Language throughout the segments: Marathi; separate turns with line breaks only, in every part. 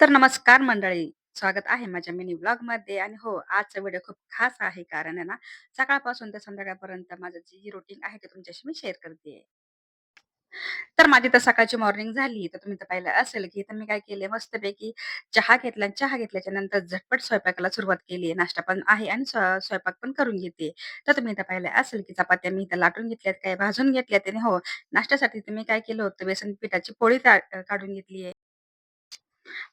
तर नमस्कार मंडळी. स्वागत आहे माझ्या मिनी व्लॉगमध्ये आणि हो, आजचा व्हिडिओ खूप खास आहे कारण आहे ना, सकाळपासून ते संध्याकाळपर्यंत माझं जी रुटीन आहे ते तुमच्याशी मी शेअर करते. तर माझी तर सकाळची मॉर्निंग झाली, तर तुम्ही तर पाहिलं असेल, की तर मी काय केले मस्तपैकी चहा घेतला आणि चहा घेतल्याच्या नंतर झटपट स्वयंपाकाला सुरुवात केली आहे. नाश्ता पण आहे आणि स्वयंपाक पण करून घेते. तर तुम्ही तर पाहिलं असेल, की चपात्या मी इथं लाटून घेतल्यात, काही भाजून घेतल्यात आणि हो, नाश्त्यासाठी तर मी काय केलं होतं, बेसन पिठाची पोळी काढून घेतली आहे.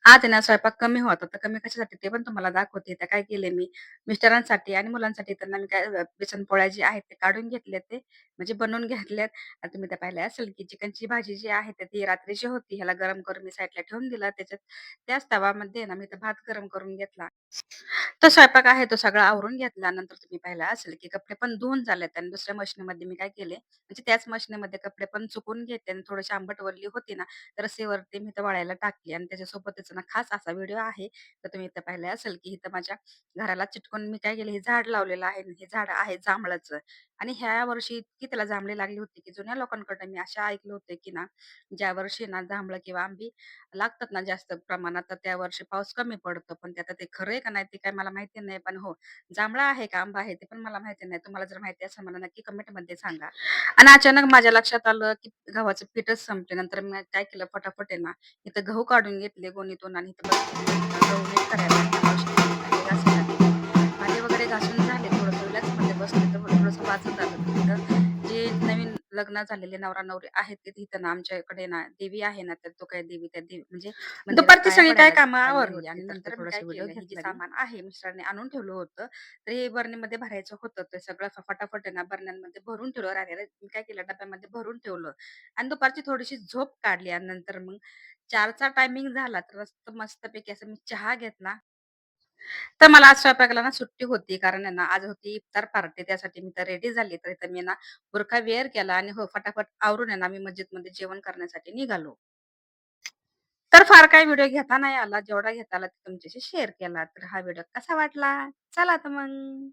आज आहे ना स्वयंपाक कमी होता, तर कमी कशासाठी ते पण तुम्हाला दाखवते. तर काय केले मी मिस्टरांसाठी आणि मुलांसाठी त्यांना मी काय बेसन पोळ्या जी आहेत ते काढून घेतल्यात ते म्हणजे बनवून घेतल्यात. आणि तुम्ही तर पाहिलं असेल की चिकनची भाजी जी आहे तर ती रात्रीची होती. ह्याला गरम करून मी साईडला ठेवून दिला. त्याच तवामध्ये ना मी तर भात गरम करून घेतला. तो स्वयंपाक आहे तो सगळा आवरून घेतला. नंतर तुम्ही पाहिलं असेल, की कपडे पण धुवून झालेत आणि दुसऱ्या मशीनमध्ये मी काय केले, म्हणजे त्याच मशीनमध्ये कपडे पण सुकवून घेतले आणि थोडीशी आंबट वल्ली होती ना, तर रस्सीवरती मी तर वाळायला टाकली आणि त्याच्यासोबतच ना खास असा व्हिडिओ आहे. तर तुम्ही इथं पाहिलं असेल, की इथं माझ्या घराला चिटकून मी काय केलं, हे झाड लावलेलं आहे. हे झाड आहे जांभळाचं आणि ह्या वर्षी इतकी त्याला जांभळे लागली होती, की जुन्या लोकांकडून मी असं ऐकलं होतं, की ना ज्या वर्षी ना जांभळं किंवा आंबी लागतात ना जास्त प्रमाणात, तर त्या वर्षी पाऊस कमी पडतो. पण ते आता ते खरं आहे का नाही ते काही मला माहिती नाही. पण हो, जांभळा आहे का आंबा आहे ते पण मला माहिती नाही. तुम्हाला जर माहिती असेल मला नक्की कमेंटमध्ये सांगा. आणि अचानक माझ्या लक्षात आलं, की गव्हाचं पीठच संपले. नंतर मी काय केलं फटाफट आहे ना, इथं गहू काढून घेतले गोणीतून आणि इथं बसले गहू नीट करायला आणि त्या मावशीने भांडे घासायला दिले. भांडे वगैरे घासून झाले. थोडंसं रिलॅक्समध्ये बसले तर थोडंसं वाजत आलं. तर तिथं जे नवीन लग्न झालेले नवरा-नवरी आहेत ते तिथं ना आमच्याकडे ना देवी आहे ना, तर तो काही देवी त्या देवी म्हणजे मंदिरात दुपारची पाया सगळी काय पडायला कामं चालले आवरली होते. आणि तर नंतर तर मी काय थोडासा व्हिडिओ केलं, हे जे घेतला मी. सामान आहे मिस्टरांनी आणून ठेवलं होतं, तर हे बरणीमध्ये भरायचं होतं. ते सगळं फटाफट आहे ना बरण्यांमध्ये भरून ठेवलं. राहिलेलं मी काय केलं डब्यामध्ये भरून ठेवलं आणि दुपारची थोडीशी झोप काढली आणि नंतर मग 4चा टायमिंग झाला, तर मस्तपैकी असं मी चहा घेतला. तर मला आज स्वयंपाकाला ना सुट्टी होती कारण आहे ना, आज होती इफ्तार पार्टी त्यासाठी मी तर रेडी झाली. तर इथं मी ना बुरखा वेअर केला आणि हो फटाफट आवरून आहे ना, मी मस्जिदमध्ये जेवण करण्यासाठी निघालो. तर फार काही व्हिडिओ घेता नाही आला. जेवढा घेता आला ते तुमच्याशी शेअर केला. तर हा व्हिडिओ कसा वाटला? चला तर मग.